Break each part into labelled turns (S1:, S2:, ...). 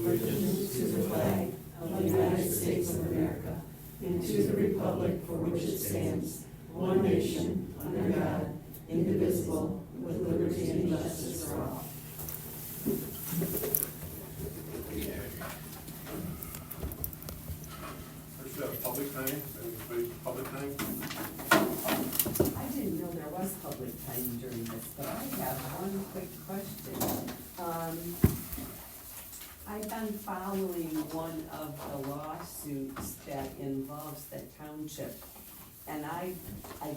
S1: allegiance to the flag of the United States of America and to the republic for which it stands, one nation, under God, indivisible, with liberty and justice for all.
S2: First, public time. Anybody public time?
S3: I didn't know there was public time during this, but I have one quick question. I've been following one of the lawsuits that involves the township, and I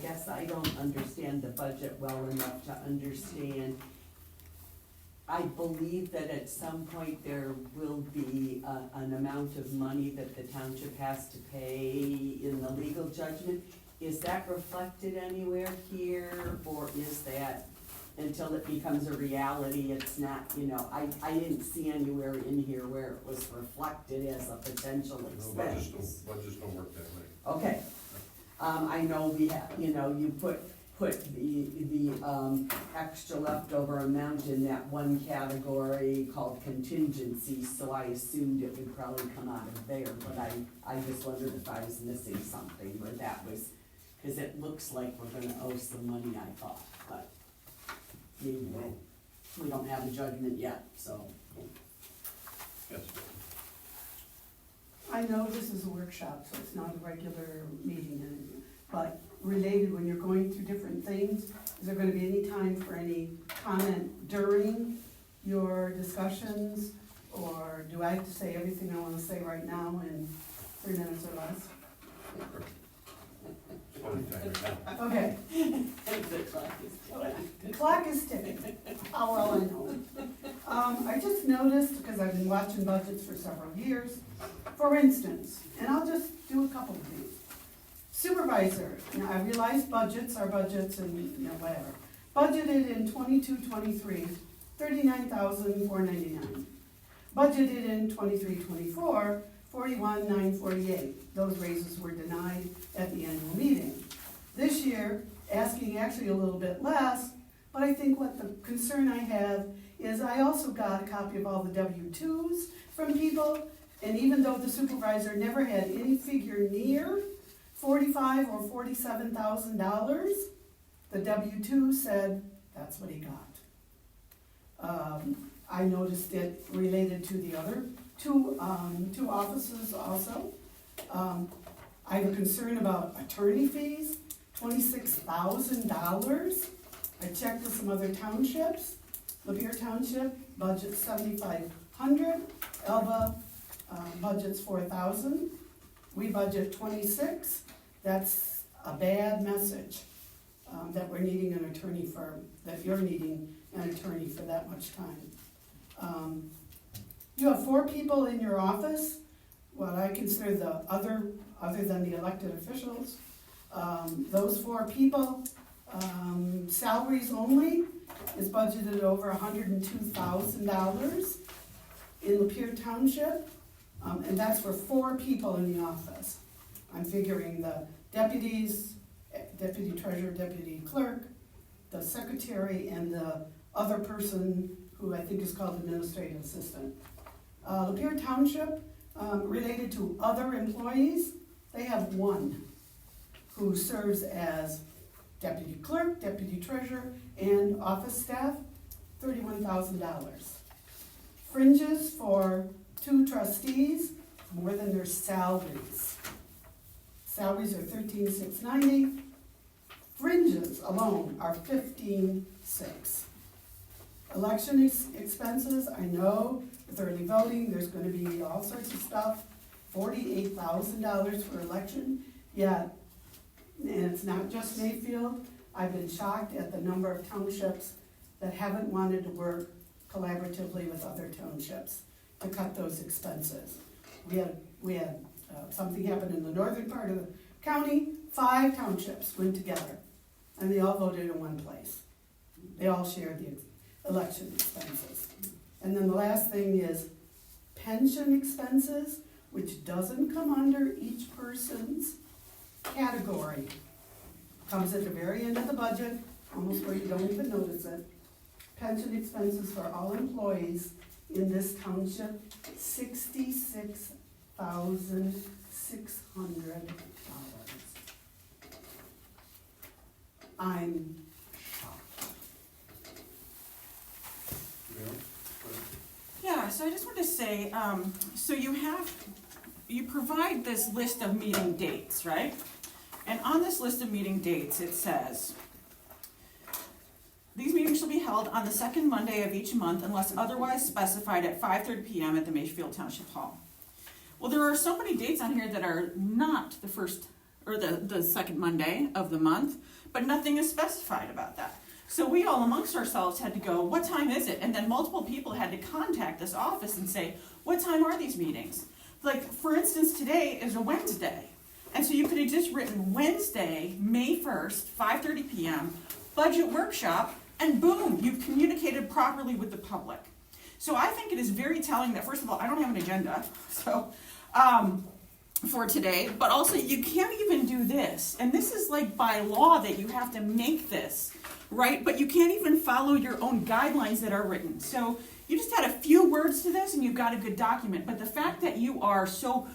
S3: guess I don't understand the budget well enough to understand. I believe that at some point there will be an amount of money that the township has to pay in the legal judgment. Is that reflected anywhere here, or is that, until it becomes a reality, it's not, I didn't see anywhere in here where it was reflected as a potential expense.
S2: No, budgets don't work that way.
S3: Okay, I know we have, you put the extra leftover amount in that one category called contingency, so I assumed it would probably come out of there, but I just wondered if I was missing something where that was, because it looks like we're gonna owe some money, I thought, but maybe we don't have a judgment yet, so.
S2: Yes.
S4: I know this is a workshop, so it's not a regular meeting, but related, when you're going through different things, is there gonna be any time for any comment during your discussions? Or do I have to say everything I wanna say right now in 3 minutes or less?
S2: Public time right now.
S4: Okay, the clock is ticking, how well I know. I just noticed, because I've been watching budgets for several years, for instance, and I'll just do a couple of these. Supervisor, I realize budgets are budgets and, whatever. Budgeted in 22-23, $39,499. Budgeted in 23-24, $41,948. Those raises were denied at the annual meeting. This year, asking actually a little bit less, but I think what the concern I have is I also got a copy of all the W-2s from people, and even though the supervisor never had any figure near $45,000 or $47,000, the W-2 said that's what he got. I noticed it related to the other two offices also. I have a concern about attorney fees, $26,000. I checked with some other townships. Lapeer Township budget $7,500. Elba budget's $4,000. We budget $26,000. That's a bad message, that we're needing an attorney firm, that you're needing an attorney for that much time. You have 4 people in your office, what I consider the other than the elected officials. Those 4 people, salaries only is budgeted over $102,000 in Lapeer Township, and that's for 4 people in the office. I'm figuring the deputies, deputy treasurer, deputy clerk, the secretary, and the other person who I think is called administrative assistant. Lapeer Township, related to other employees, they have 1 who serves as deputy clerk, deputy treasurer, and office staff, $31,000. Fringes for 2 trustees, more than their salaries. Salaries are $13,690. Fringes alone are $15,600. Election expenses, I know with early voting, there's gonna be all sorts of stuff. $48,000 for election, yet, and it's not just Mayfield. I've been shocked at the number of townships that haven't wanted to work collaboratively with other townships to cut those expenses. We had something happen in the northern part of the county, 5 townships went together, and they all voted in one place. They all shared the election expenses. And then the last thing is pension expenses, which doesn't come under each person's category. Comes at the very end of the budget, almost where you don't even notice it. Pension expenses for all employees in this township, $66,600. I'm shocked.
S5: Yeah, so I just want to say, so you provide this list of meeting dates, right? And on this list of meeting dates, it says, these meetings shall be held on the second Monday of each month unless otherwise specified at 5:30 p.m. at the Mayfield Township Hall. Well, there are so many dates on here that are not the first, or the second Monday of the month, but nothing is specified about that. So we all amongst ourselves had to go, what time is it? And then multiple people had to contact this office and say, what time are these meetings? Like, for instance, today is a Wednesday. And so you could have just written Wednesday, May 1st, 5:30 p.m., budget workshop, and boom, you've communicated properly with the public. So I think it is very telling that, first of all, I don't have an agenda, so, for today, but also you can't even do this. And this is like by law that you have to make this, right? But you can't even follow your own guidelines that are written. So you just add a few words to this and you've got a good document. But the fact that you are so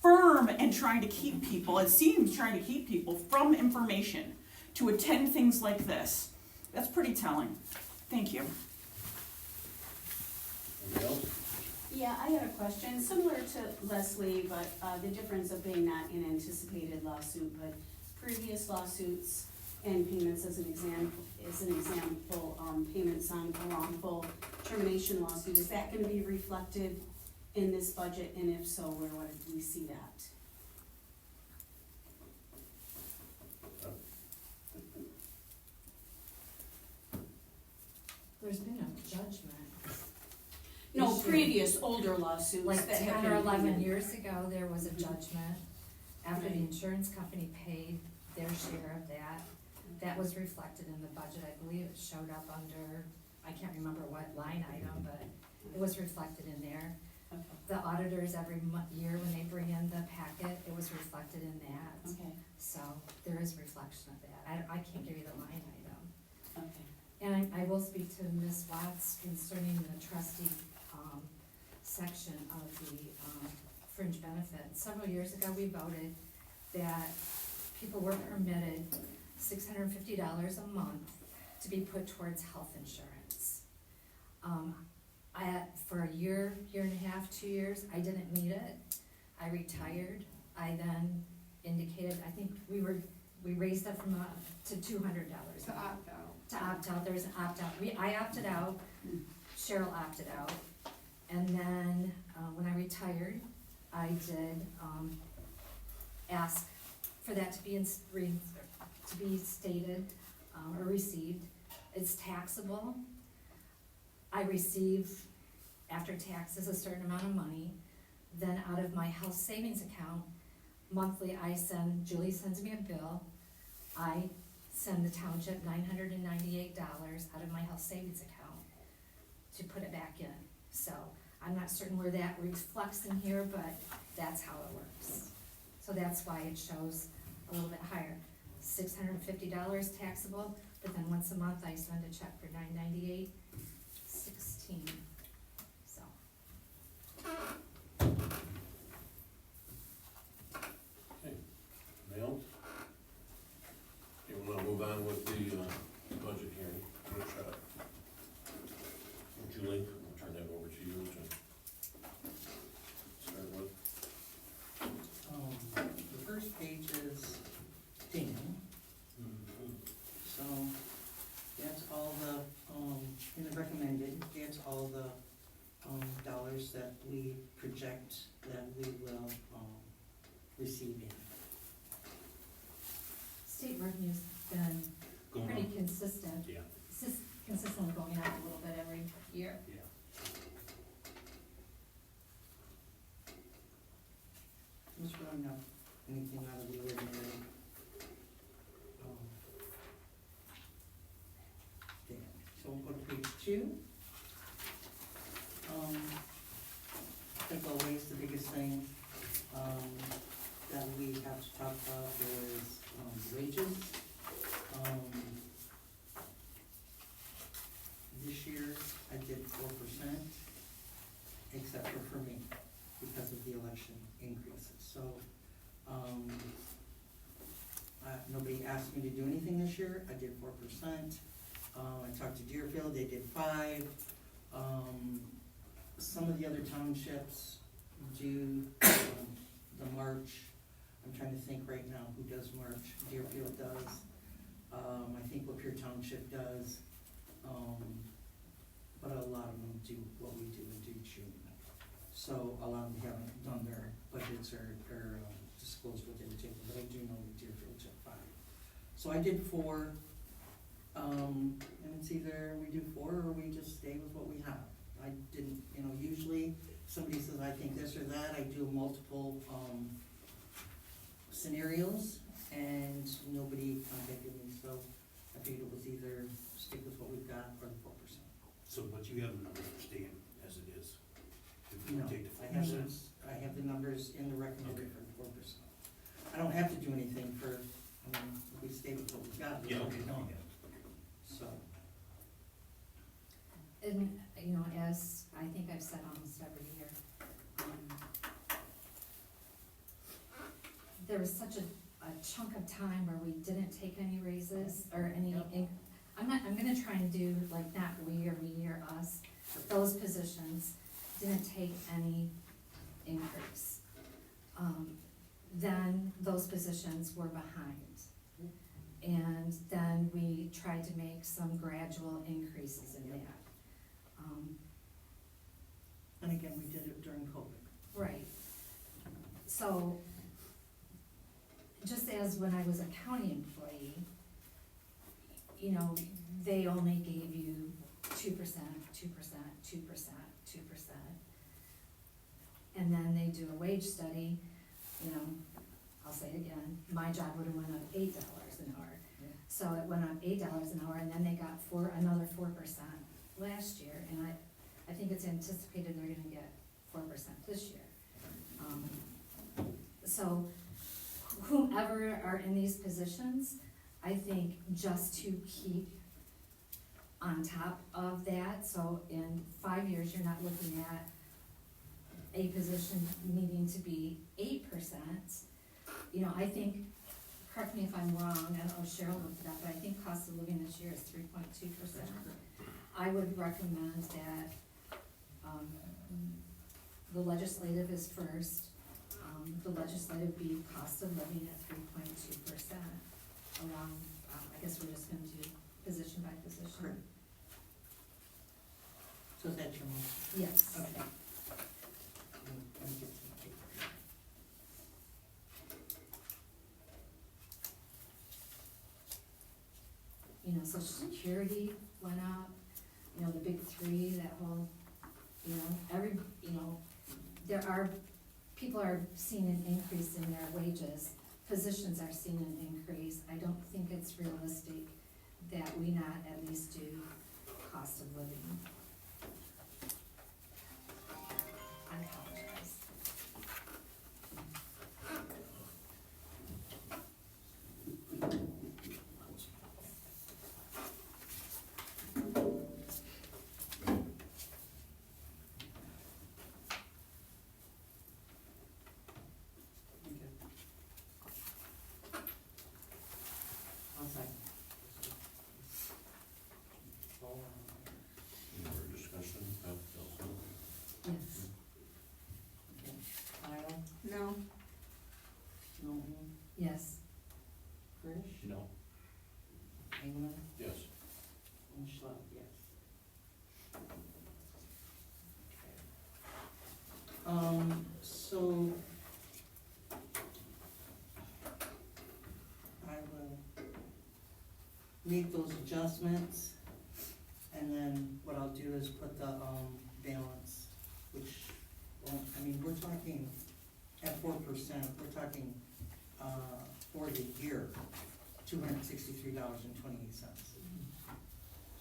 S5: firm and trying to keep people, it seems trying to keep people from information to attend things like this, that's pretty telling. Thank you.
S2: Anybody else?
S1: Yeah, I had a question, similar to Leslie, but the difference of being not an anticipated lawsuit, but previous lawsuits and payments as an example, payments on a wrongful termination lawsuit, is that gonna be reflected in this budget, and if so, where would we see that?
S6: There's been a judgment.
S1: No,
S6: Issue.
S1: previous older lawsuits
S6: Like
S1: that have
S6: 10
S1: been.
S6: or 11 years ago, there was a judgment after the insurance company paid their share of that. That was reflected in the budget. I believe it showed up under, I can't remember what line item, but it was reflected in there.
S1: Okay,
S6: The auditors every year when they bring in the packet, it was reflected in that.
S1: okay,
S6: So there is reflection of that. I can't give you the line item.
S1: okay.
S6: And I will speak to Ms. Watts concerning the trustee, section of the, fringe benefit. Several years ago, we voted that people were permitted $650 a month to be put towards health insurance. For a year and a half, 2 years, I didn't need it. I retired. I then indicated, I think we raised that from to $200.
S4: To opt out.
S6: To opt out, there's an opt out. I opted out, Cheryl opted out. And then, when I retired, I did, ask for that to be stated, or received. It's taxable. I receive, after taxes, a certain amount of money. Then out of my health savings account, monthly Julie sends me a bill. I send the township $998 out of my health savings account to put it back in. So I'm not certain where that reflects in here, but that's how it works. So that's why it shows a little bit higher. $650 taxable, but then once a month I send a check for $998.16. So.
S2: Okay, anybody else? Okay, we'll now move on with the budget hearing workshop. Julie, I'll turn that over to you to start with.
S7: The first page is Dan, so that's all the, in the recommended, that's all the, dollars that we project that we will, receive in.
S6: State revenue's been
S2: Going
S6: pretty
S2: on.
S6: consistent.
S2: Yeah.
S6: Consistently going up a little bit every year.
S2: Yeah.
S7: Just really not anything out of the ordinary. There, so we'll go to page 2. I think always the biggest thing, that we have to talk about is, wages. This year, I did 4%. so, nobody asked me to do anything this year, I did 4%. I talked to Deerfield, they did 5. Some of the other townships do, the March. I'm trying to think right now who does March. Deerfield does. I think Lapeer Township does. But a lot of them do what we do and do June. So a lot of them haven't done their budgets or disclosed what they were taking, but I do know that Deerfield took 5. So I did 4. And it's either we do 4 or we just stay with what we have. I didn't, usually somebody says, I think this or that, I do multiple, scenarios, and nobody contacted me, so I figured it was either stick with what we've got or the 4%.
S2: So, but you have the numbers staying as it is? If we
S7: No,
S2: take the
S7: I have
S2: 4%?
S7: those, I have the numbers in the recommended
S2: Okay.
S7: for the 4%. I don't have to do anything for, if we stay with what we've got,
S2: Yeah,
S7: we
S2: okay,
S7: don't.
S2: yeah.
S7: So,
S6: And, as I think I've said almost every year, there was such a chunk of time where we didn't take any raises or any, I'm gonna try and do, like, not we or us, but those positions didn't take any increase. Then those positions were behind. And then we tried to make some gradual increases in that.
S7: and again, we did it during COVID.
S6: Right. So, just as when I was a county employee, they only gave you 2%, 2%, 2%, 2%. And then they do a wage study, I'll say it again, my job would have went up $8 an hour.
S7: Yeah.
S6: So it went up $8 an hour, and then they got another 4% last year, and I think it's anticipated they're gonna get 4% this year. So whomever are in these positions, I think just to keep on top of that, so in 5 years, you're not looking at a position needing to be 8%. I think, correct me if I'm wrong, I don't know if Cheryl looked it up, but I think cost of living this year is 3.2%. I would recommend that, the legislative is first, the legislative be cost of living at 3.2% along, I guess we're just gonna do position by position.
S7: Correct. So is that your motion?
S6: Yes.
S7: Okay. Let me get some paper.
S6: Social Security went up, the big 3, that whole, people are seeing an increase in their wages, positions are seeing an increase. I don't think it's realistic that we not at least do cost of living. I apologize.
S7: I'll second.
S2: Any more discussion?
S6: Yes.
S7: Okay. Kyle,
S4: No,
S7: Knowlton,
S6: Yes.
S7: Frisch,
S2: No.
S7: Engelman,
S2: Yes.
S7: and Schlaud, yes. So I will make those adjustments, and then what I'll do is put the, balance, which, we're talking at 4%, we're talking, for the year, $263.28.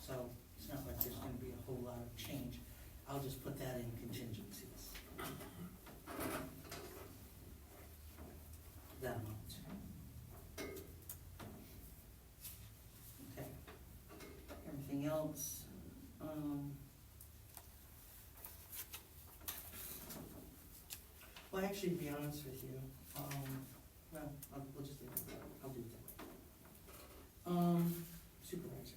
S7: So it's not like there's gonna be a whole lot of change. I'll just put that in contingencies. That amount. Okay. Everything else, well, actually, to be honest with you, well, we'll just leave it that way. I'll do it that way. Supervisor.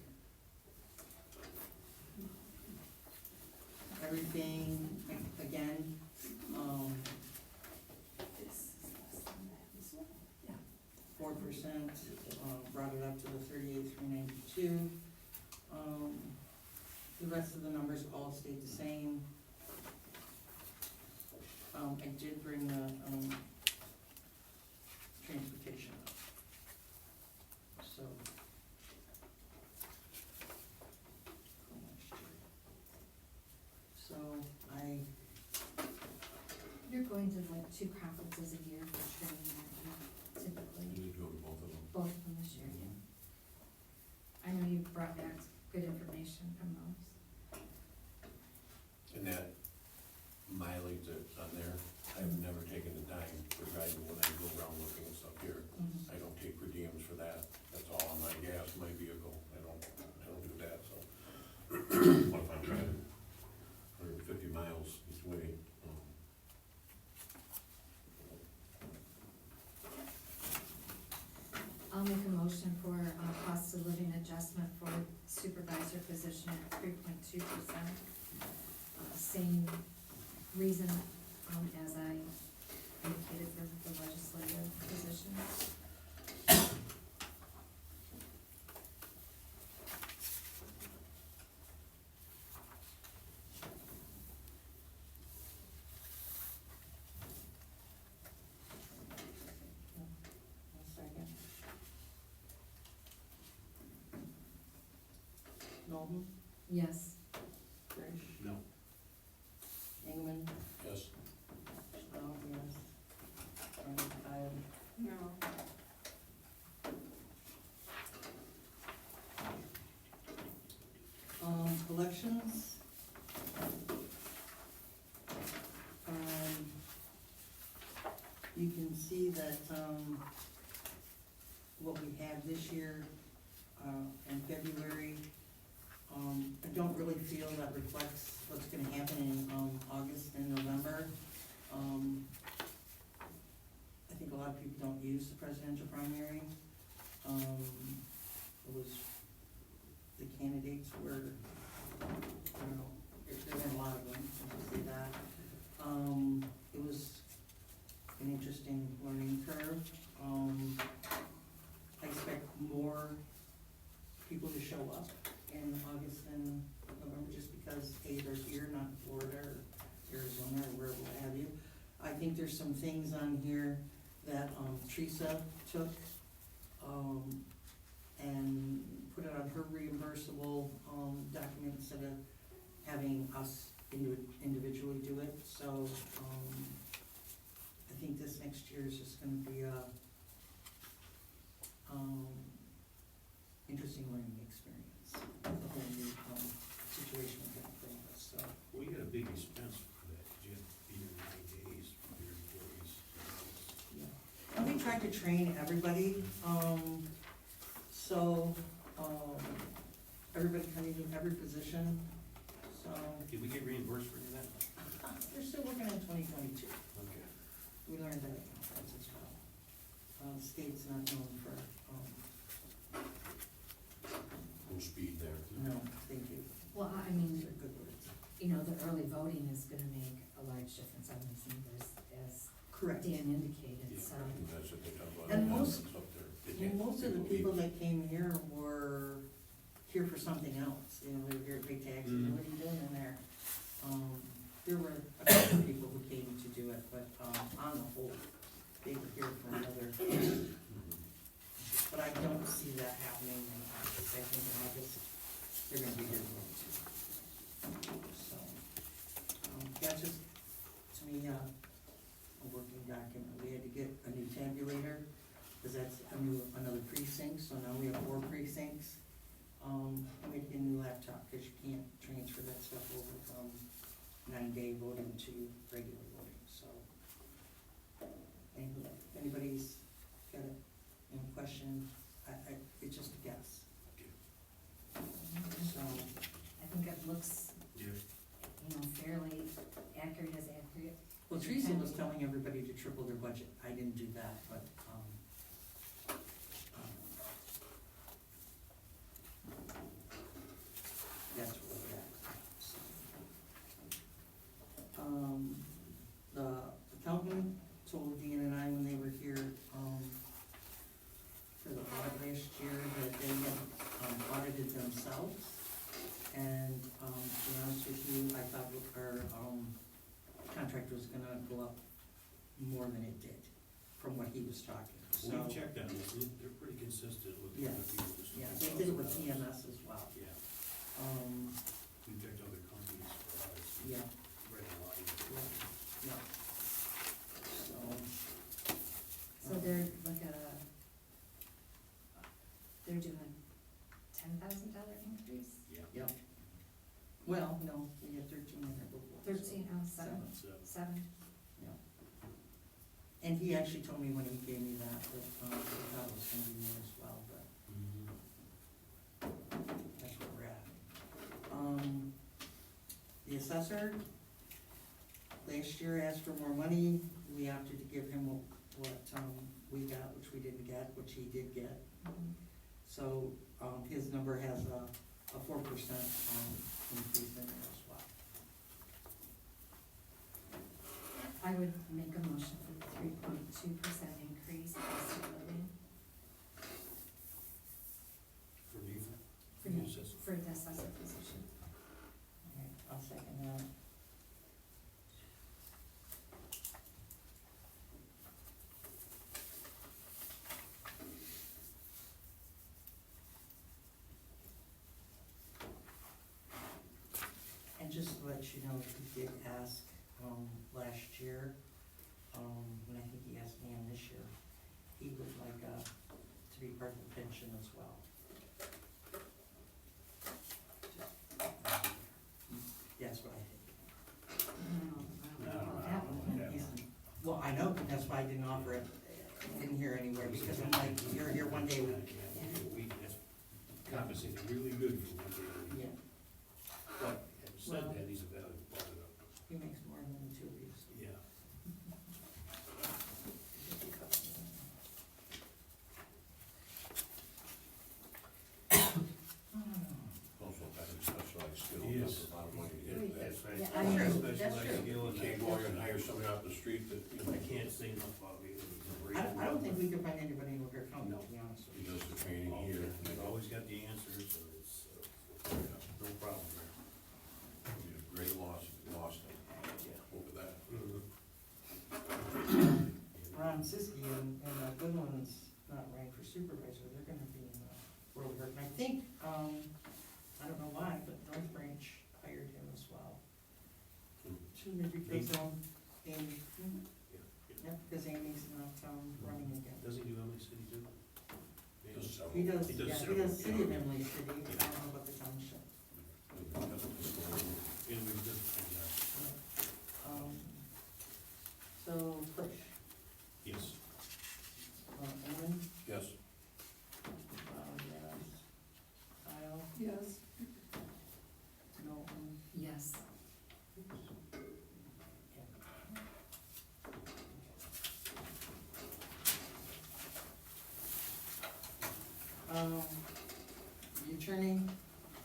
S7: Everything, again,
S4: This is less than that as well.
S7: 4%, brought it up to the 38,392. The rest of the numbers all stayed the same. I did bring the, transportation up. So. How much did- So
S6: You're going to like 2 conferences a year for training, aren't you, typically?
S2: You need to go to both of them.
S6: Both of them this year, yeah. I know you brought back good information from those.
S2: And that mileage that's on there, I've never taken the time for driving when I go around looking and stuff here. I don't take per diems for that, that's all on my gas, my vehicle, I don't do that, so. What if I'm driving 150 miles each way?
S6: I'll make a motion for cost of living adjustment for supervisor position at 3.2%. Same reason as I indicated for the legislative position.
S7: one second. Knowlton,
S6: Yes.
S7: Frisch,
S2: No.
S7: Engelman,
S2: Yes.
S7: Schlaud, yes. And Kile.
S3: No.
S7: Collections. You can see that, what we have this year, in February, I don't really feel that reflects what's gonna happen in, August and November. I think a lot of people don't use the presidential primary. It was, the candidates were, I don't know, there were a lot of them, I'll say that. It was an interesting learning curve. I expect more people to show up in August and November, just because, hey, they're here, not in Florida or Arizona or wherever have you. I think there's some things on here that, Teresa took, and put it on her reimbursable, document instead of having us individually do it, so, I think this next year is just gonna be a, interesting learning experience, the whole new, situation we're going through, so.
S2: Well, you got a big expense for that, you have to be here 9 days for your employees.
S7: Yeah. And we tried to train everybody, so, everybody coming in every position, so.
S2: Did we get reimbursed for any of that?
S7: We're still working on 2022.
S2: Okay.
S7: We learned that at conference as well. State's not known for,
S2: No speed there.
S7: no, thank you.
S6: Well, I
S7: Those
S6: mean,
S7: are good words.
S6: you know, the early voting is gonna make a large difference on these numbers, as
S7: Correct.
S6: Dan indicated,
S2: Yeah,
S6: so.
S2: that's what they talk about.
S7: And most-
S2: It's up there. They
S7: And
S2: can't-
S7: most of the people that came here were here for something else, you know, they were here to pay taxes,
S2: Mhm.
S7: what are you doing in there? There were a couple of people who came to do it, but, on the whole, they were here for another,
S2: Mhm.
S7: but I don't see that happening in August, I think in August, they're gonna be here more too. So, that's just, to me, a working document, we had to get a new tabulator, cause that's another precinct, so now we have 4 precincts. And we had to get a new laptop, cause you can't transfer that stuff over from 9-day voting to regular voting, so. Anyway, if anybody's got a, question, it's just a guess, so.
S6: I think it looks,
S2: Yeah.
S6: you know, fairly accurate as accurate.
S7: Well, Teresa was telling everybody to triple their budget. I didn't do that, but, that's where we're at. The accountant told Dan and I when they were here, for the audit last year, that they had, audited themselves. And, to be honest with you, I thought our, contract was gonna go up more than it did, from what he was talking, so.
S8: We've checked on this, they're pretty consistent with the
S7: Yeah.
S8: other people.
S7: Yeah, they did it with TMS as well.
S8: Yeah,
S7: Um,
S8: we've checked other companies for ours.
S7: yeah,
S8: Read a lot.
S7: yeah.
S6: So they're like they're doing $10,000 increase?
S7: Yep. Well, no, we had 13 in there before. so
S6: 13, oh, seven.
S8: So,
S6: 7?
S7: Yeah. And he actually told me when he gave me that, he thought it was gonna be more as well, but that's where we're at. The assessor, last year asked for more money, we opted to give him what we got, which we didn't get, which he did get. So, his number has a 4%, increase in there as well.
S6: I would make a motion for the 3.2% increase in cost of living
S8: for me,
S6: for the assessor position.
S7: Okay, I'll second that. And just to let you know, he did ask, last year, and I think he asked Dan this year, he would like, to be part of the pension as well. That's what I think.
S6: I don't know about that one.
S7: He's- Well, I know, but that's why I didn't offer it in here anywhere, because I'm like, you're here one day,
S8: that's compensated really good for what they do.
S7: yeah,
S8: But, having said that, he's a valuable part of it.
S7: he makes more than the two of you.
S8: Yeah.
S2: Also, kind of specialized skill,
S8: Yes.
S2: that's a lot of money to get that.
S8: That's right.
S6: Yeah,
S7: I know. That's
S8: Specialized
S7: true.
S8: skill
S2: You
S8: and
S2: can't go out and hire somebody off the street that, you know,
S8: I can't say enough about it. He's a great
S7: I don't think we could find anybody in Lapeer County, to be honest with
S2: he
S7: you.
S2: does the training here.
S8: He's always got the answers, so it's, no problem there.
S2: He's a great loss him over that.
S7: Ron Siski and Goodwin's not ranked for supervisor, they're gonna be in the road work, and I think, I don't know why, but North Branch hired him as well. Maybe because, Amy, yeah, because Amy's not, running again.
S8: Does he do Emily City too?
S2: Does several.
S7: He does,
S8: He does
S7: yeah, he
S8: several,
S7: does City of
S8: yeah.
S7: Emily City, I don't know about the township.
S8: Anyway, he does a good job.
S7: So, Frisch,
S8: Yes.
S7: Ellen,
S2: Yes,
S7: yes, Kyle,
S4: Yes.
S7: Knowlton,
S6: Yes.
S7: The attorney,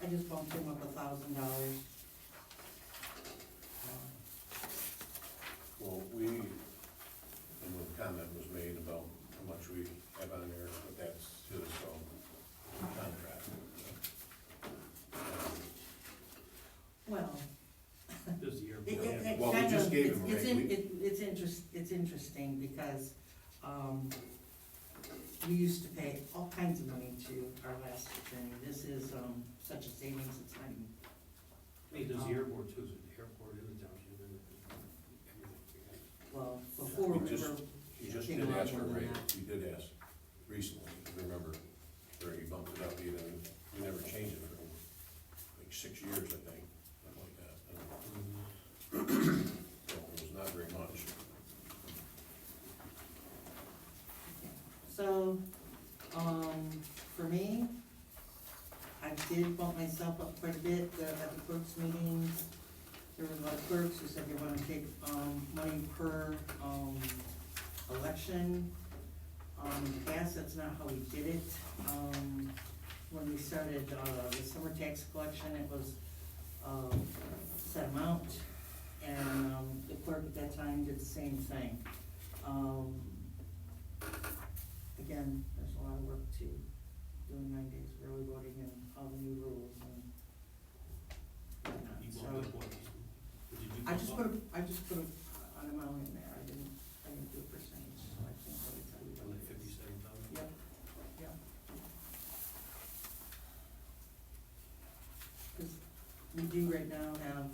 S7: I just bumped him up $1,000.
S2: well, and the comment was made about how much we have on there, but that's his, contract.
S7: Well,
S8: Does the airport
S7: it
S8: have?
S2: Well, we
S7: kind
S2: just
S7: of,
S2: gave him a
S7: it's
S2: raise.
S7: it's interesting because, we used to pay all kinds of money to our last attorney. This is, such a savings, it's not even,
S8: Hey, does the airport too, is it the airport in the township and everything?
S7: well, before we
S2: He just-
S7: were.
S2: He just
S7: taking
S2: did
S7: a lot
S2: ask for a
S7: more than
S2: raise,
S7: that.
S2: he did ask recently, if you remember, where he bumped it up, we never changed it for like 6 years, I think, something like that. So it was not very much.
S7: So, for me, I did bump myself up quite a bit at the clerk's meeting. there was a lot of clerks who said they wanna take, money per, election. Gas, that's not how we did it. When we started, the summer tax collection, it was, set amount, and, the clerk at that time did the same thing. Again, there's a lot of work to doing 9 days of early voting and all the new rules and whatnot.
S8: You
S7: So,
S8: bumped up what? Did you do
S7: I just
S8: bump
S7: put an amount in there, I didn't do a percentage, so I can't really tell you
S8: up?
S7: what
S8: Like
S7: it is.
S8: 57,000?
S7: Yep, yep. Cause we do right now have,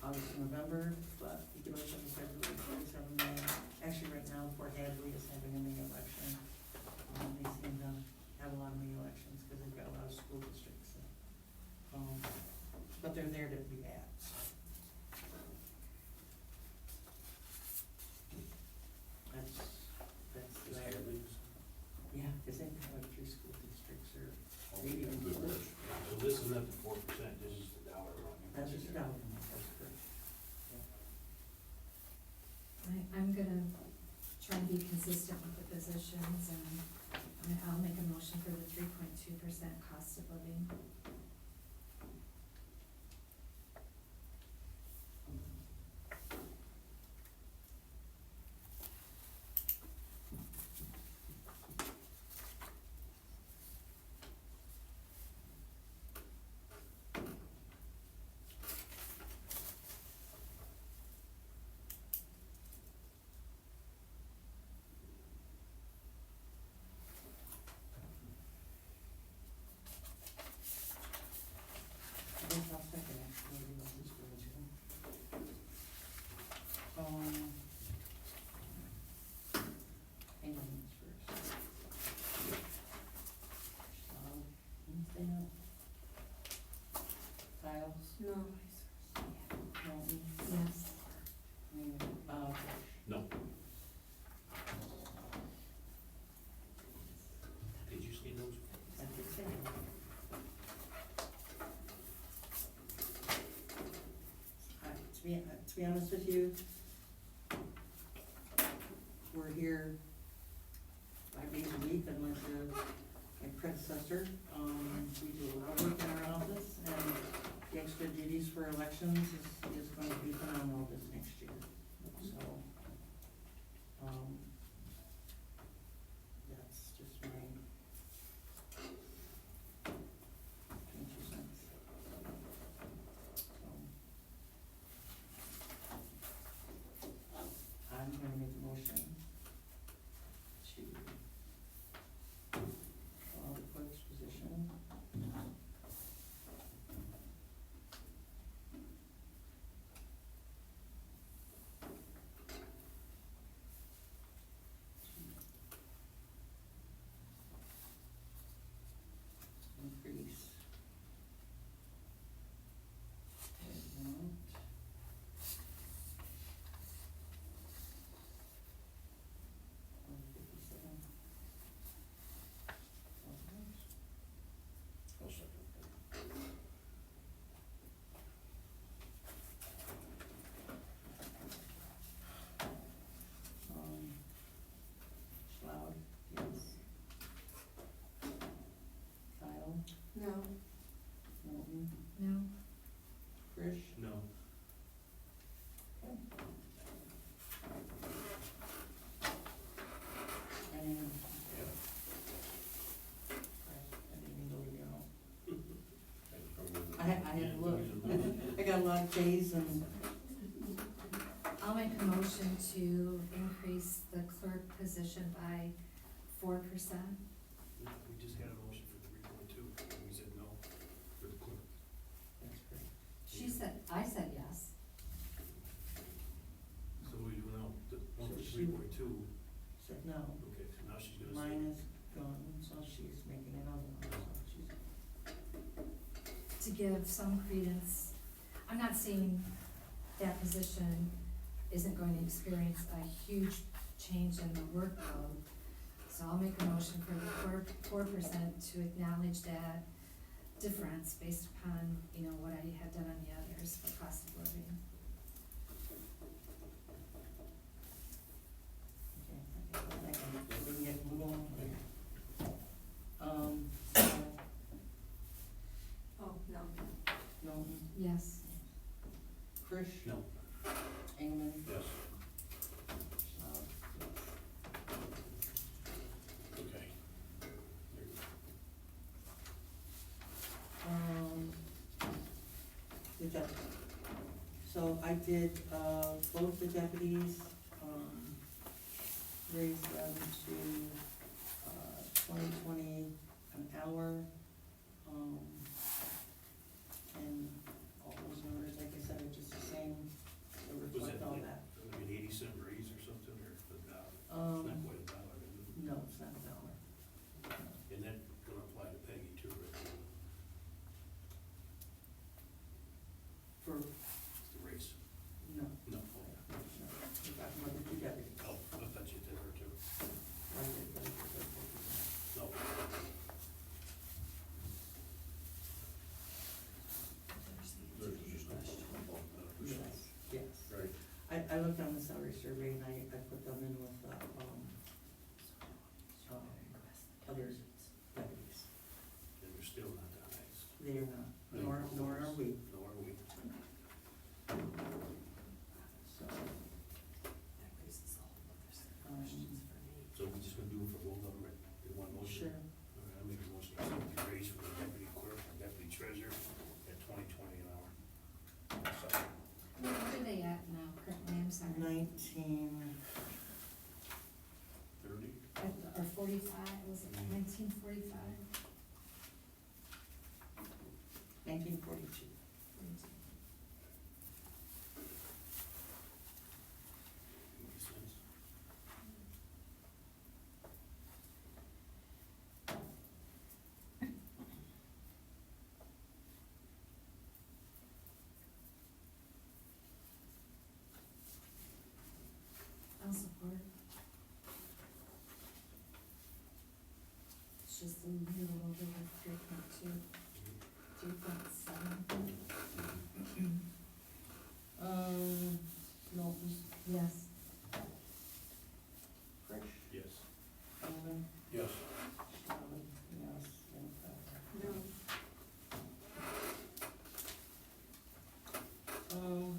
S7: August and November, but we could also have February, 47 May. Actually, right now, Fort Hadley is having a May election. They seem to have a lot of May elections, cause they've got a lot of school districts. But they're there to be at. That's
S8: Is
S7: the,
S8: Hadley's?
S7: yeah, cause they have like 3 school districts or
S2: Oh,
S7: maybe even
S2: good
S7: 4.
S2: work.
S8: So this is not the 4%, this is the dollar amount.
S7: That's just a dollar amount, that's correct.
S6: I'm gonna try and be consistent with the positions, and I'll make a motion for the 3.2% cost of living.
S7: I think I'll second it, maybe I'll just go to. Engelman's first. Schlaud, anything else? Kile?
S3: No.
S7: Knowlton?
S6: Yes.
S8: No. Did you see those?
S7: I did say. To be honest with you, we're here 5 days a week, unless my predecessor, we do a lot of work in our office, and the extra duties for elections is going to be phenomenal this next year, so, that's just my 2 cents. I'm gonna make a motion to fill the clerk's position. Increase. the amount.
S2: I'll second.
S7: Schlaud, yes. Kile,
S3: No.
S7: Knowlton,
S6: No?
S7: Frisch,
S8: No.
S7: and
S2: Yeah.
S7: I didn't even go to go.
S2: And from the-
S7: I had to look. I got a lot of Ks and,
S6: I'll make a motion to increase the clerk position by 4%.
S8: We just had a motion for 3.2, and we said no for the clerk.
S7: that's great.
S6: I said yes.
S8: So we do now, the one for
S7: So
S8: 3.2,
S7: Said no.
S8: okay, so now she's gonna say.
S7: Mine is gone, so she's making another one, so she's.
S6: To give some credence, I'm not saying that position isn't going to experience a huge change in the workload. So I'll make a motion for the clerk 4% to acknowledge that difference based upon, you know, what I had done on the others for cost of living.
S7: Okay, we can get move on.
S3: Oh, no.
S7: Knowlton,
S6: Yes.
S7: Frisch,
S8: No.
S7: Engelman,
S2: Yes,
S7: Schlaud.
S2: okay. There you
S7: The deputy. So I did, both the deputies, raised them to, 20 an hour. And all those numbers, like I said, are just the same, they
S8: Was
S7: reflect
S8: that
S7: all
S8: like,
S7: that.
S8: an 80-cent raise or something, or a dollar? It's
S7: Um,
S8: not quite a dollar, is it?
S7: No, it's not a dollar.
S8: And that gonna apply to Peggy too, right?
S7: For,
S8: The raise?
S7: no,
S8: No.
S7: we're talking about the two deputies.
S8: Oh, I thought you did her too.
S7: I did, but it's just like 50%.
S8: No.
S2: There's just no bump, not a percent.
S7: Yes.
S2: Right.
S7: I looked on the salary survey and I put them in with, other deputies.
S8: And they're still not the highest.
S7: They are not, nor are we,
S8: Nor are we.
S7: so.
S8: So we just gonna do it for both of them in one motion?
S7: Sure.
S8: All right, I make a motion to accept the raise for the deputy clerk and deputy treasurer at $20 an hour.
S6: What are they at now currently, I'm sorry?
S7: 19,
S2: 30?
S6: Or 45, was it 1945?
S7: 1942.
S8: Makes sense.
S6: I'll support. It's just a little over 3.2, 3.7.
S7: Knowlton,
S6: Yes.
S7: Frisch,
S8: Yes.
S7: Engelman,
S2: Yes.
S7: Schlaud, yes, and,
S3: No.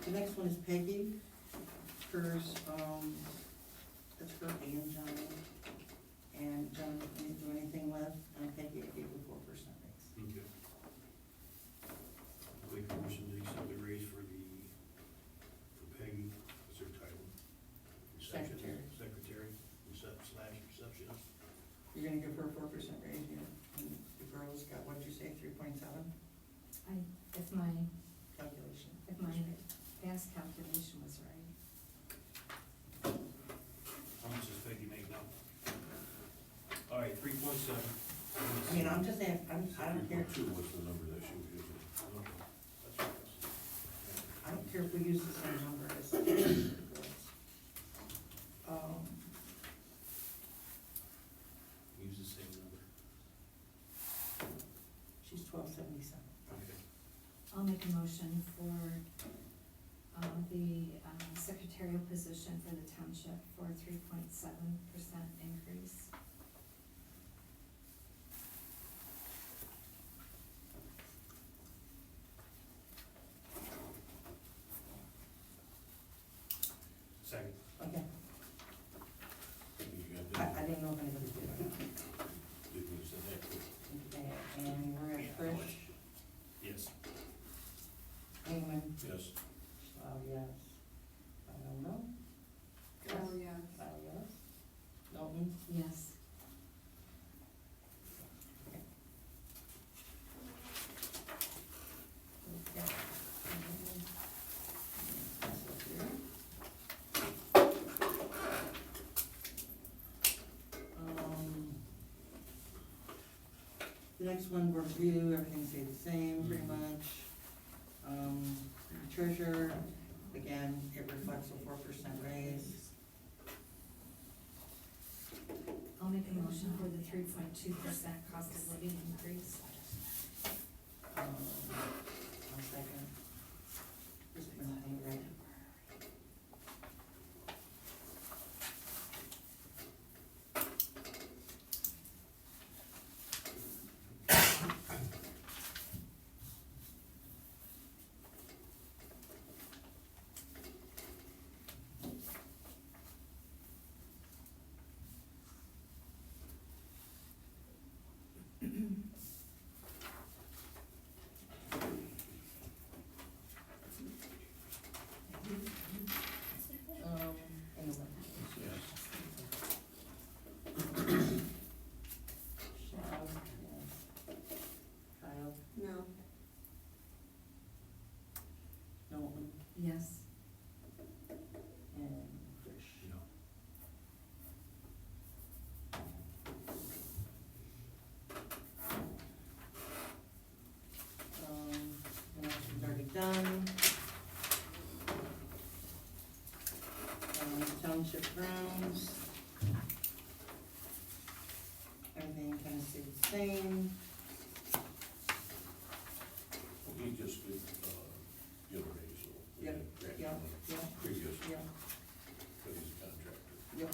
S7: the next one is Peggy. Hers, that's her and Johnny. And Johnny didn't do anything with, and Peggy I gave her 4% raise.
S8: Okay. Make a motion to accept the raise for Peggy, what's her title?
S7: Secretary.
S8: Secretary, receptionist.
S7: You're gonna give her a 4% raise, and the girls got, what'd you say, 3.7
S6: If my
S7: calculation?
S6: past calculation was right.
S8: How much does Peggy make now? All right, 3.7.
S7: I mean, I'm just saying, I don't care,
S2: 3.2 was the number that she was using.
S8: Okay, that's what it is.
S7: I don't care if we use the same number as the girls.
S8: Use the same number.
S7: She's 1277.
S8: Okay.
S6: I'll make a motion for the secretarial position for the township for a 3.7% increase.
S8: Second.
S7: Okay,
S2: You got
S7: I
S2: that?
S7: didn't know if anybody did or not.
S2: Did we say that?
S7: Okay, and we're at Frisch,
S8: Yes.
S7: Engelman,
S2: Yes.
S7: Schlaud, yes. I don't know.
S3: Oh, yeah.
S7: Schlaud, yes. Knowlton,
S6: Yes.
S7: okay. The next one, board review, everything stays the same, pretty much. Treasurer, again, it reflects a 4% raise.
S6: I'll make a motion for the 3.2% cost of living increase.
S7: One second. Just a minute, right? Engelman.
S2: Yes.
S7: Schlaud, yes. Kile,
S3: No.
S7: Knowlton,
S6: Yes.
S7: and Frisch.
S2: No.
S7: Election's already done. Township grounds. Everything kind of stayed the same.
S2: He just did, the other day, so. we
S7: Yep,
S2: had grant
S7: yep,
S2: money
S7: yep.
S2: Previous,
S7: Yeah,
S2: but he's a contractor.
S7: yep.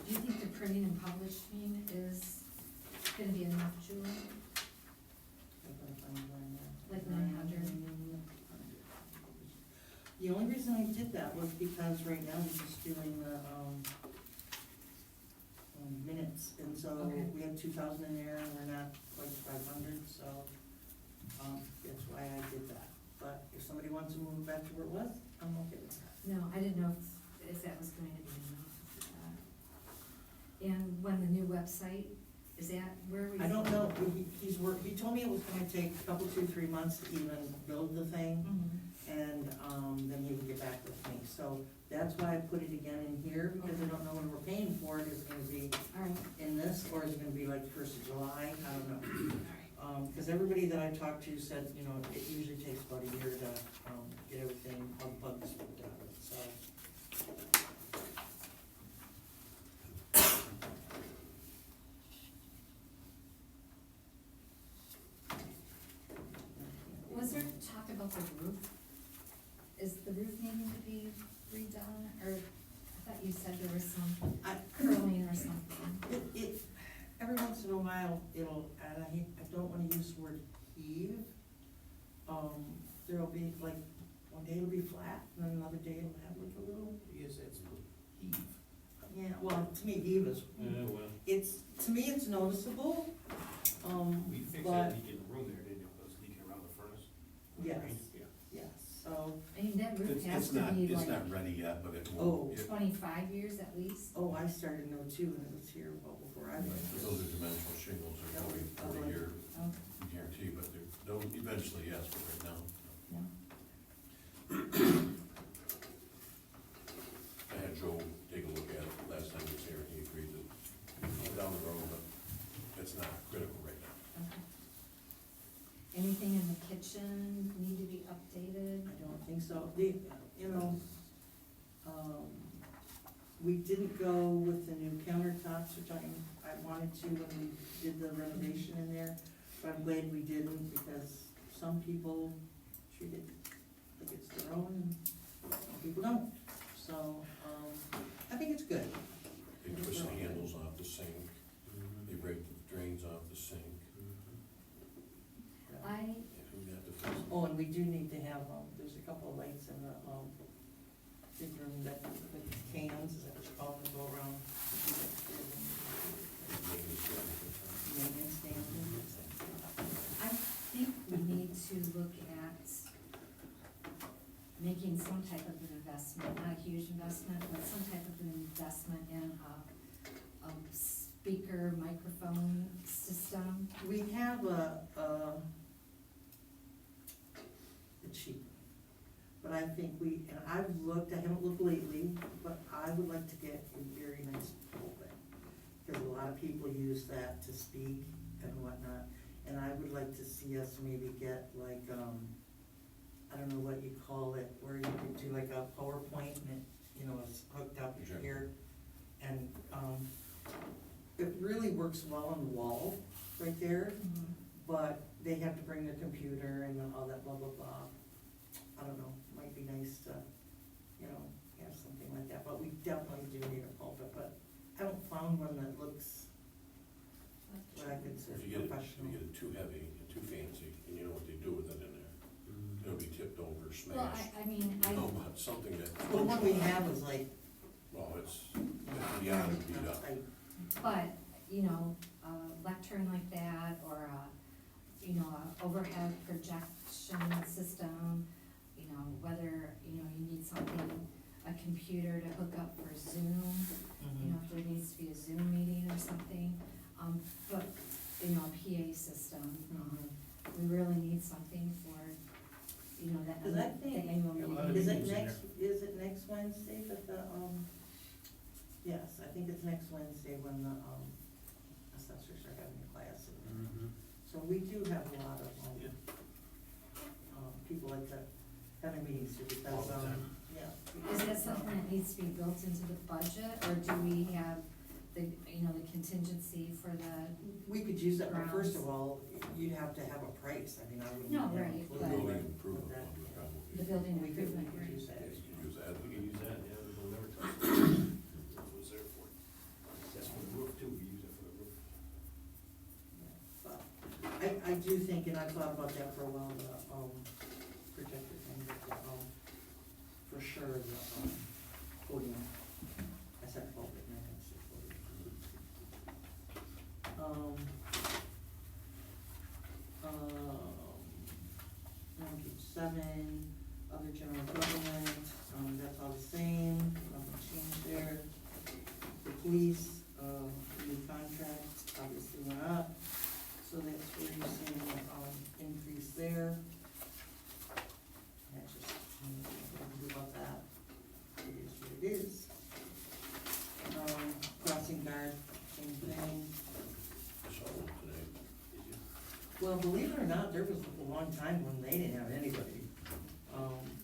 S6: Do you think the printing and publishing is gonna be enough, Julie? Like 900?
S7: The only reason I did that was because right now we're just doing the, minutes, and so
S6: Okay.
S7: we have 2,000 in there, and we're not like 500, so, that's why I did that. But if somebody wants to move it back to where it was, I'm okay with that.
S6: No, I didn't know if that was going to be enough. And when the new website, is that where we?
S7: I don't know, he told me it was gonna take a couple, 2, 3 months to even build the thing,
S6: Mhm.
S7: and, then he would get back with me. So that's why I put it again in here, because I don't know when we're paying for it, is it gonna be
S6: All right,
S7: in this, or is it gonna be like 1st of July, I don't know.
S6: all right.
S7: Cause everybody that I talked to said, you know, it usually takes about a year to, get everything, all the bugs worked out, so.
S6: Was there talk about the roof? Is the roof needing to be redone, or I thought you said there was some
S7: I,
S6: curling or something?
S7: every once in a while, it'll, and I don't wanna use the word heave. There'll be, like, one day it'll be flat, and then another day it'll have like a little,
S8: Yes, it's heave.
S7: yeah, well, to me, heave is,
S8: Well,
S7: to me, it's noticeable,
S8: we fixed
S7: but,
S8: that leak in the room there, didn't it? It was leaking around the furnace.
S7: yes,
S8: Yeah.
S7: yes, so,
S6: I mean, that roof has
S2: It's
S6: to
S2: not,
S6: be
S2: it's
S6: like
S2: not ready yet, but it
S7: Oh.
S2: will.
S6: 25 years at least.
S7: oh, I started in '02, and it was here well before I was.
S2: Those are dimensional shingles, they're probably 40-year
S6: Okay.
S2: guarantee, but they'll eventually, yes, but right now.
S7: Yeah.
S2: I had Joe take a look at it last time he was here, and he agreed that it's down the road, but it's not critical right now.
S6: Okay. Anything in the kitchen need to be updated?
S7: I don't think so. You know, we didn't go with the new countertops, which I wanted to when we did the renovation in there, but I'm glad we didn't, because some people treat it like it's their own, and some people don't. So, I think it's good.
S2: They twist the handles off the sink, they break the drains off the sink.
S6: I,
S2: If we got to fix it.
S7: Oh, and we do need to have, there's a couple of lights in the, big room that, with cans, is that what you call them, go around. Maintenance standards.
S6: I think we need to look at making some type of an investment, not a huge investment, but some type of an investment in a speaker microphone system.
S7: We have a cheap, but I think and I've looked, I haven't looked lately, but I would like to get a very nice pulpit. Because a lot of people use that to speak and whatnot, and I would like to see us maybe get like, I don't know what you call it, where you could do like a PowerPoint and it, you know, it's hooked up
S2: Sure.
S7: here. And, it really works well on the wall right there. but they have to bring their computer and all that blah, blah, blah. I don't know, might be nice to, you know, have something like that, but we definitely do need a pulpit, but I haven't found one that looks what I consider
S2: If you get
S7: professional.
S2: it too heavy and too fancy, and you know what they do with it in there, it'll be tipped over,
S6: Well,
S2: smashed.
S6: I mean,
S2: No, but something that.
S7: The one we have is like.
S2: Well, it's beyond beat up.
S6: but, you know, a lectern like that, or you know, a overhead projection system, you know, whether, you know, you need something, a computer to hook up for Zoom, you know, if there needs to be a Zoom meeting or something, but, you know, a PA system, we really need something for, you know, that,
S7: Is that
S6: the
S7: thing-
S6: annual
S8: Yeah,
S6: meeting.
S8: well,
S7: Is it
S8: meetings in
S7: next, is it next Wednesday that the, yes, I think it's next Wednesday when the, assessors are having a class. So we do have a lot of,
S8: Yeah.
S7: people like that having meetings too,
S8: All
S7: because,
S8: the time.
S7: yeah.
S6: Is that something that needs to be built into the budget, or do we have the, you know, the contingency for the,
S7: We could use that, but first of
S6: Grounds.
S7: all, you'd have to have a price, I mean, I wouldn't.
S6: No,
S7: have a
S6: right,
S7: clue
S6: but-
S2: Building
S7: what
S2: improvement
S7: that-
S2: fund would probably.
S6: the building
S7: We could
S6: improvement, right?
S7: use that.
S2: Yeah, you could use that.
S8: We can use that, yeah, we'll never touch it. That's what it's there for. That's for the roof too, we use it for the roof.
S7: But I do think, and I've thought about that for a while, the, projector thing, but the, for sure, the, podium. I said pulpit, and I didn't say podium. On page 7, other general government, that's all the same, nothing changed there. The police, new contract obviously went up, so that's where you're seeing, increase there. That's just, nothing to do about that, it is what it is. Crossing guard, same thing.
S2: I saw one today.
S8: Did you?
S7: Well, believe it or not, there was a long time when they didn't have anybody.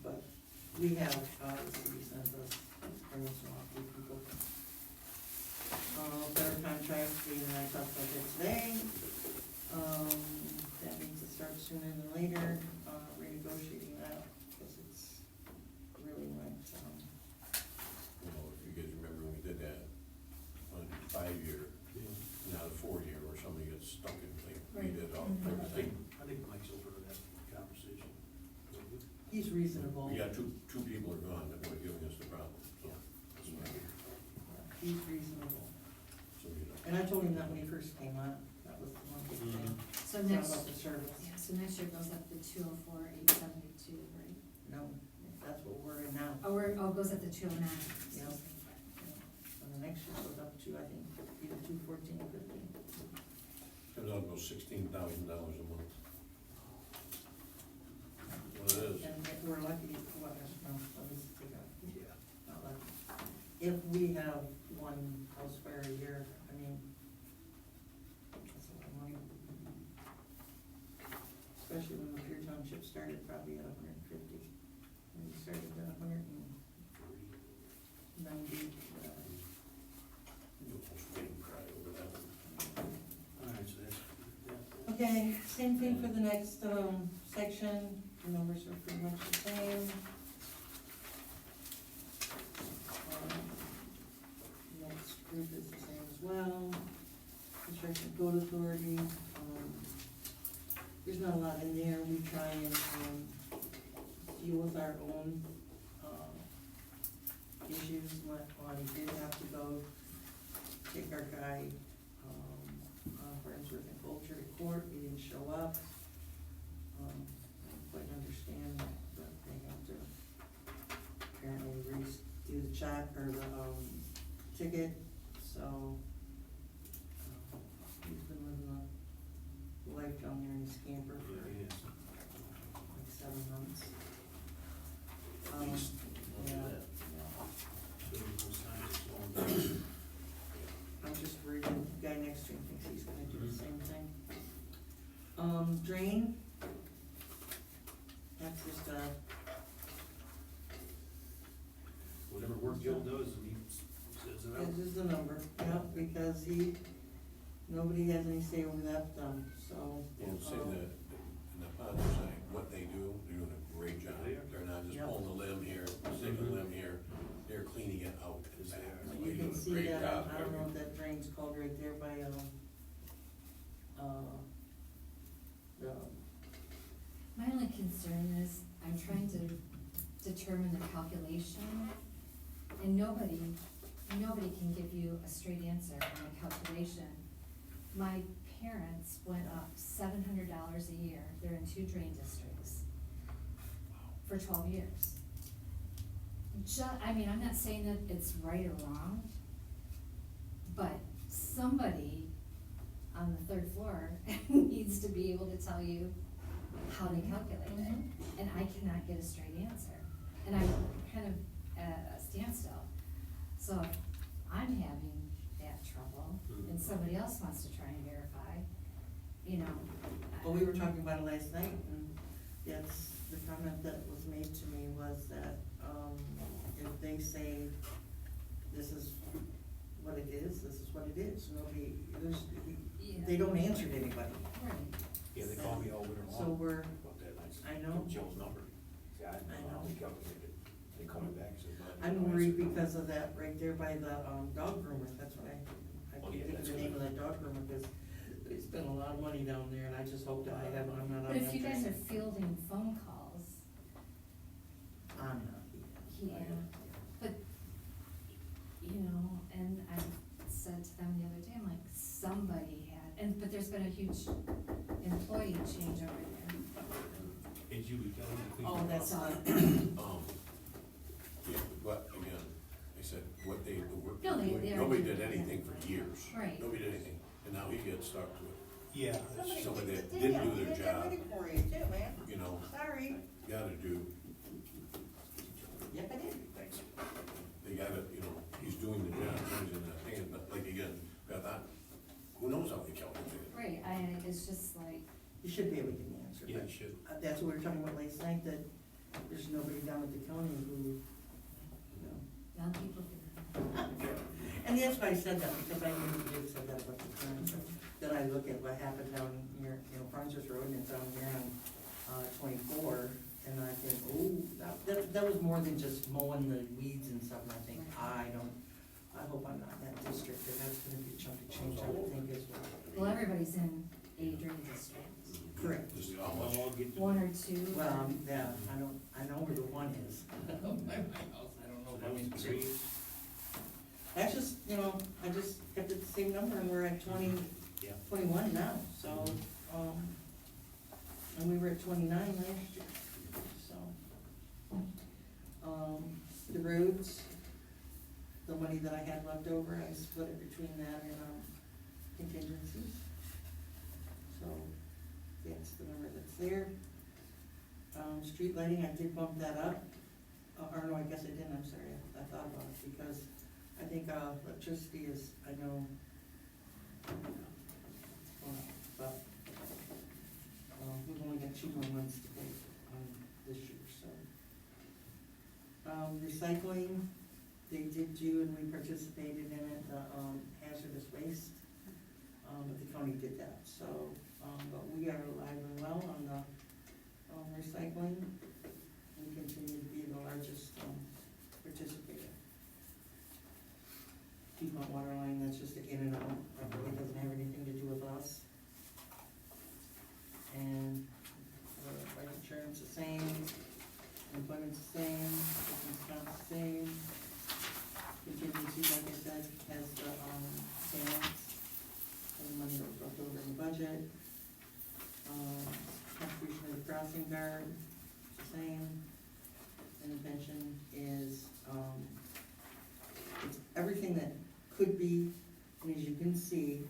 S7: But we have, the city sent us, every once in a while, few people. Better contract, Dave and I talked about that today. That means it starts sooner than later, renegotiating that, because it's really went,
S2: Well, if you guys remember when we did that, on a 5-year,
S8: Yeah.
S2: now the 4-year, where somebody gets stuck in, like, we
S6: Right.
S2: did all,
S6: Mhm.
S2: everything.
S8: I think Mike's over to that conversation.
S7: he's reasonable.
S2: We got two people are gone that were giving us the problem, so that's why,
S7: He's reasonable.
S2: so, you know.
S7: And I told him that when he first came on, that was the one big thing.
S6: So
S7: It's not
S6: next,
S7: about the service.
S6: yeah, so next year goes up to 204,872, right?
S7: No, that's what we're in now.
S6: Oh, it goes up to 209.
S7: Yeah. And the next year goes up to, I think, either 214 or 15.
S2: Comes out about $16,000 a month. Well, it is.
S7: And if we're lucky, what, no, let me take out,
S8: Yeah.
S7: not lucky. If we have one house fire a year, I mean, that's a lot of money. Especially when Lapeer Township started probably at 150. And we started at 190,
S2: You'll almost make me cry over that one.
S8: All right, so that's, that.
S7: Okay, same thing for the next, section, the numbers are pretty much the same. Next group is the same as well. Construction code authority, there's not a lot in there, we try and, deal with our own, issues, he did have to go take our guy, Friendsworth and Culture to court, he didn't show up. I don't quite understand, but they have to apparently do the check or the, ticket, so, he's been living a life down there in his camper for
S8: Yeah, he is.
S7: like 7 months.
S2: At least, I'll do
S7: Yeah,
S2: that.
S7: yeah.
S8: So most times it's long time.
S7: I'm just worried the guy next to him thinks he's gonna do the same thing. Drain. That's just
S8: Whatever work Joe does, and he says it out.
S7: this is the number, yeah, because he nobody has any say over that, so.
S2: And say that, and the positive side, what they do, they're doing a great job. They're not just
S7: Yep.
S2: pulling a limb here, sticking a limb here, they're cleaning it out and back. So
S7: You
S2: they do
S7: can
S2: a
S7: see
S2: great
S7: that,
S2: job.
S7: I don't know if that drain's called right there by, the,
S6: My only concern is I'm trying to determine the calculation, and nobody can give you a straight answer on the calculation. My parents went up $700 a year, they're in 2 drain districts, for 12 years. I mean, I'm not saying that it's right or wrong, but somebody on the 3rd floor needs to be able to tell you how they calculate it, and I cannot get a straight answer. And I'm kind of at a standstill. So if I'm having that trouble, and somebody else wants to try and verify, you know.
S7: well, we were talking about it last night, and that's, the comment that was made to me was that, if they say, this is what it is, this is what it is, nobody,
S6: Yeah.
S7: they don't answer to anybody.
S6: Right.
S8: Yeah, they call me all winter long.
S7: So we're,
S8: About that,
S7: I know.
S8: Joe's number. See, I
S7: know.
S8: know, they calculated, they call me back, said.
S7: I'm worried because of that right there by the, dog groomer, that's what I
S8: Oh,
S7: can't
S8: yeah,
S7: think of
S8: that's
S7: the
S8: what
S7: name of that dog groomer, because they spend a lot of money down there, and I just hope that I have, I'm not on
S6: But
S7: that
S6: if you guys
S7: train.
S6: are fielding phone calls,
S7: I'm not.
S6: yeah, but, you know, and I said to them the other day, I'm like, somebody had, but there's been a huge employee change over there.
S8: Hey, Julie, tell them to please.
S7: Oh, that's
S6: So,
S2: Yeah, but again, they said what they, the work
S6: No,
S2: they're
S6: they
S2: doing,
S6: are
S2: nobody
S6: doing
S2: did
S6: it.
S2: anything for years.
S6: Right.
S2: Nobody did anything, and now he gets stuck to it.
S8: Yeah.
S2: Somebody that didn't do their job,
S7: For you too, man.
S2: you know,
S7: Sorry.
S2: gotta do,
S7: Yep, I did.
S2: thanks. They gotta, you know, he's doing the job, he's in that hand, but like again, Beth, who knows how they calculate it?
S6: right, it's just like,
S7: You should be able to give me an answer,
S8: Yeah,
S7: but
S8: you should.
S7: that's what we were talking about last night, that there's nobody down at the county who, you know.
S6: young people can.
S7: And that's why I said that, because I knew you had said that about the time, that I look at what happened down near, you know, Farnsworth Road, and it's down here on, 24, and I think, oh, that was more than just mowing the weeds and stuff, and I think, I hope I'm not in that district, and that's gonna be a chunk of change, I would think as well.
S6: Well, everybody's in a drain district,
S7: Correct.
S2: Just how much,
S8: I'll get to.
S6: 1 or 2.
S7: Well, yeah, I know where the one is. My house, I don't know
S8: So
S7: if
S8: that
S7: I'm
S8: was
S7: in
S8: the
S7: two.
S8: trees.
S7: That's just, you know, I just kept it the same number, and we're at
S8: Yeah.
S7: 21 now, so, and we were at 29 last year, so. The roads, the money that I had left over, I split it between that and, contingencies. So, that's the number that's there. Street lighting, I did bump that up, or no, I guess I didn't, I'm sorry, I thought about it, because I think, electricity is, I know, but, we've only got 2 more months to pay, this year, so. Recycling, they did do, and we participated in it, the, hazardous waste, but the county did that, so, but we are alive and well on the, recycling. We continue to be the largest, participator. Piedmont Water Line, that's just in and out, that really doesn't have anything to do with us. And, life insurance the same, employment's the same, business account's the same. Contingency, like I said, has the, balance, and the money that was left over in the budget. Contribution to the crossing guard, it's the same. And the pension is, it's everything that could be, and as you can see,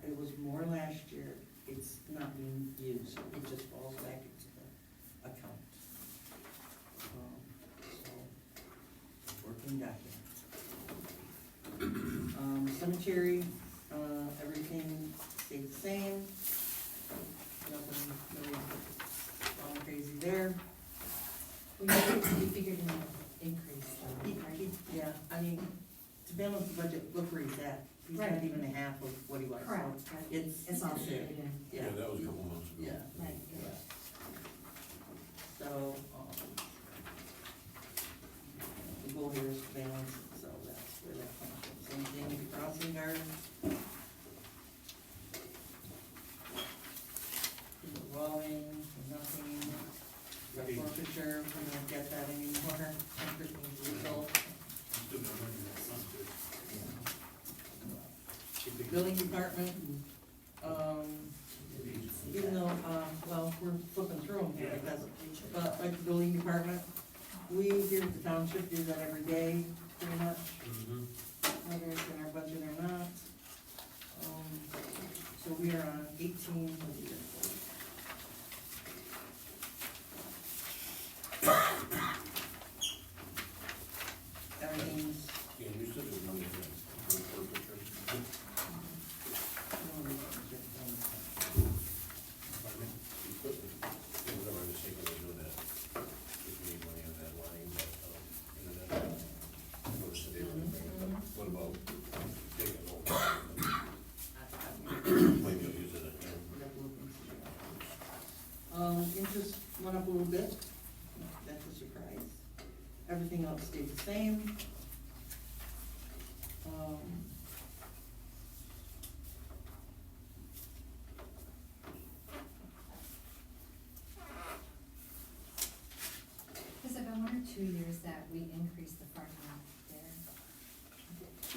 S7: it was more last year, it's not being used, it just falls back into the account. So, working document. Cemetery, everything stayed the same, nothing really crazy there.
S6: Well, you figured in an increase, though, right?
S7: Yeah, I mean, to balance the budget, look where he's at, he's
S6: Right.
S7: not even half of what he was, so
S6: Correct, right. It's all stated in.
S7: yeah.
S2: Yeah, that was a couple months ago.
S7: Yeah.
S6: Right.
S7: Yeah. So, the goal here is to balance it, so that's where that comes from. Same thing with the crossing guard. Revolving, nothing, the forfeiture, we don't get that anymore, everything's legal.
S8: Still got money in that fund, too.
S7: Building department, even though, well, we're flipping through them here because, but like the building department, we here at the township do that every day, pretty much,
S8: Mhm.
S7: whether it's in our budget or not. So we are on 18 of the year. Everything's,
S2: Yeah, you said there's money in that for forfeiture.
S8: Pardon me?
S2: Equipment, yeah, whatever, I was thinking of doing that, if you need money on that line, but, internet, notice that they were bringing it up. What about taking over? Maybe you'll use it at home.
S7: Interest went up a little bit, that's a surprise. Everything else stayed the same.
S6: Has it been 1 or 2 years that we increased the parking lot there?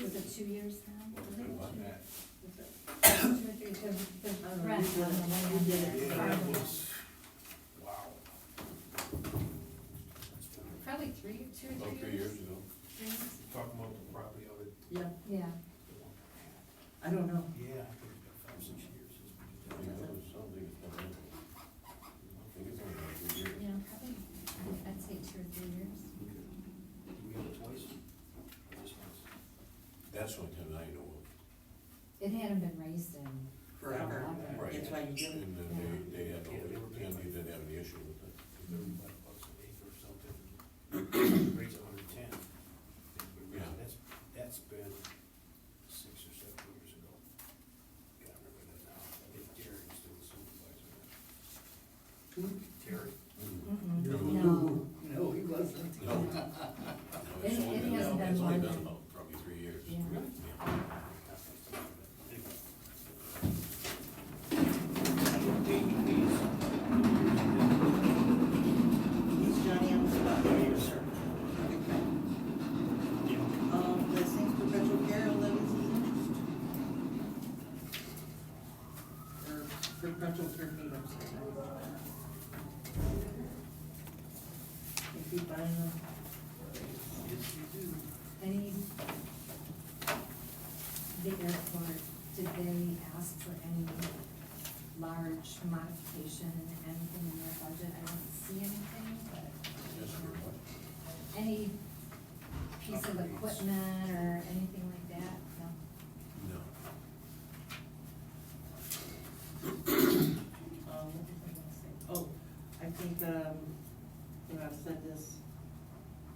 S6: Was it 2 years now? Was it
S2: What?
S6: 2 years?
S7: What's that?
S6: 2 or 3, the rent on the land
S7: did it.
S6: there.
S8: Yeah,
S6: Part
S8: that
S6: of it.
S8: was, wow.
S6: Probably 2 or 3
S2: About 3 years ago.
S6: 3 years?
S8: Talking about the property of it.
S7: Yeah,
S6: Yeah.
S7: I don't know.
S8: Yeah, I think it's been 5, 6 years since we did
S2: Yeah,
S8: that.
S2: that was something that's been, I think it's only like 3 years.
S6: Yeah, probably, I'd say 2 or 3 years.
S8: Do we have it twice? Or just once?
S2: That's one time I know of.
S6: It hadn't been raised in
S7: Forever.
S2: Right.
S7: That's why you get it.
S2: And then they had, no, Candy didn't have any issue with it.
S8: $35 an acre or something. Rates $110.
S2: Yeah.
S8: That's been 6 or 7 years ago. Yeah, I remember that now. I think Terry's still the supervisor.
S7: Who?
S8: Terry?
S6: No.
S7: No, he wasn't.
S2: No.
S6: It hasn't been
S2: It's only
S6: long.
S2: been about probably 3 years.
S6: Yeah.
S7: He's Johnny on the spot. Yes, sir. The Saints Perpetual Care levies his interest. Or perpetual care paid, I'm sorry. You keep buying them?
S8: Yes, you do.
S6: Any, the airport, did they ask for any large modification, anything in their budget? I don't see anything, but.
S2: Yes, for what?
S6: Any piece of
S8: Upgrades.
S6: equipment or anything like that? No?
S2: No.
S7: What was I gonna say? Oh, I think, I've said this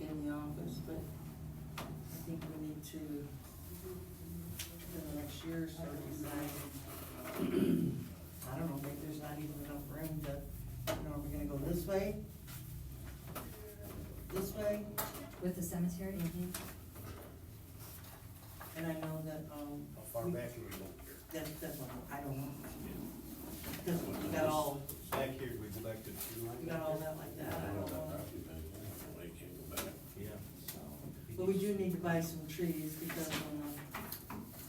S7: in the office, but I think we need to, in the next year, start deciding, I don't know, maybe there's not even enough room to, are we gonna go this way? This way?
S6: With the cemetery?
S7: And I know that,
S8: How far back can we go here?
S7: that's what, I don't know. Cause we got all,
S8: Back here, we go back to the tree line?
S7: we got all that like that, I don't know.
S2: They can't go back.
S8: Yeah.
S7: So, but we do need to buy some trees because when the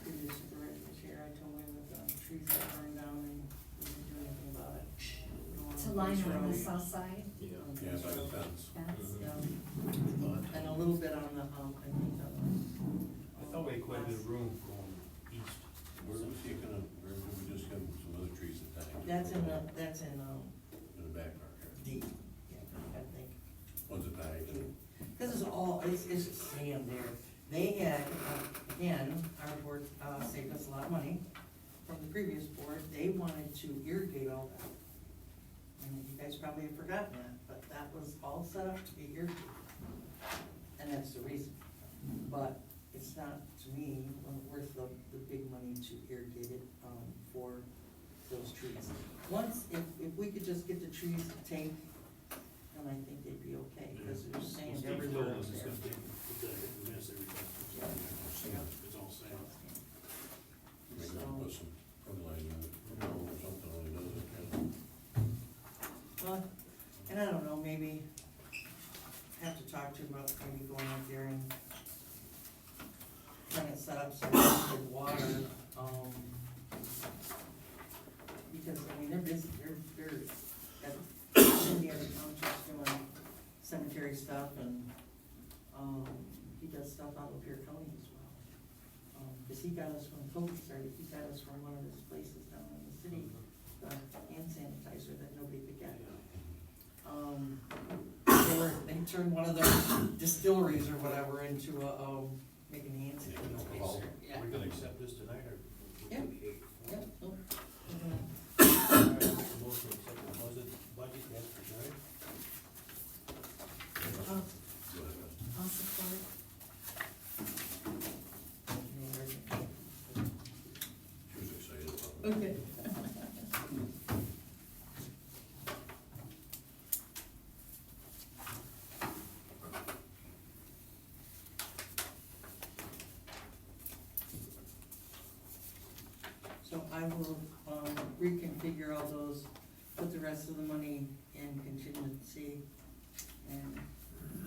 S7: previous supervisor was here, I told him that the trees got burned down and we didn't do anything about it.
S6: To line on the south side
S8: Yeah.
S2: Yeah, by the fence.
S6: fence?
S7: Yeah. And a little bit on the, I think
S8: I thought we had quite a bit of room going east.
S2: Where was he gonna, where did we just give him some other trees that time?
S7: that's in the
S2: In the back part here.
S7: D, yeah, I think.
S2: One's a tag and
S7: This is all, it's sand there. They had, again, our board, saved us a lot of money from the previous board. They wanted to irrigate all that. And you guys probably have forgotten that, but that was all set up to be irrigated. And that's the reason. But it's not, to me, worth the big money to irrigate it, for those trees. Once, if we could just get the trees to take, then I think they'd be okay, because there's sand
S8: Steve
S7: everywhere
S8: told
S7: up
S8: us it's
S7: there.
S8: gonna take, it's a mess every time. It's all sand.
S2: Maybe
S7: So-
S2: put some fertilizer in it, or something when it does it,
S7: Well, and I don't know, maybe have to talk to him about maybe going out there and trying to set up some good water, because, I mean, they're busy, they're at the other townships doing cemetery stuff, and, he does stuff out of Lapeer County as well. Cause he got us from COVID started, he got us from one of his places down in the city, the hand sanitizer that nobody could get. They turned one of their distilleries or whatever into a, making hand sanitizer.
S8: Are we gonna accept this tonight, or?
S7: Yep. Yep, nope.
S8: Motion to accept the budget as presented.
S3: I'll support.
S2: she was excited about it.
S7: Okay. So I will, reconfigure all those, put the rest of the money in contingency, and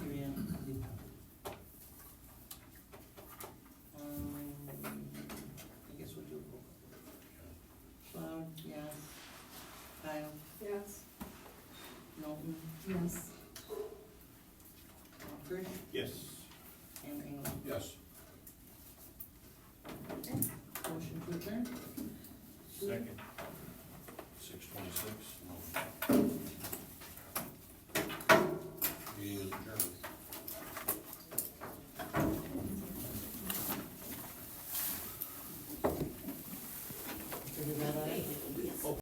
S7: give you, I guess we'll do a roll call. Schlaud, yes. Kyle,
S3: Yes.
S7: Knowlton,
S3: Yes.
S7: Frisch,
S8: Yes.
S7: and Engelman.
S2: Yes.
S7: Okay, motion to adjourn?
S8: Second.
S2: 6:26, meeting is adjourned.
S7: Figure that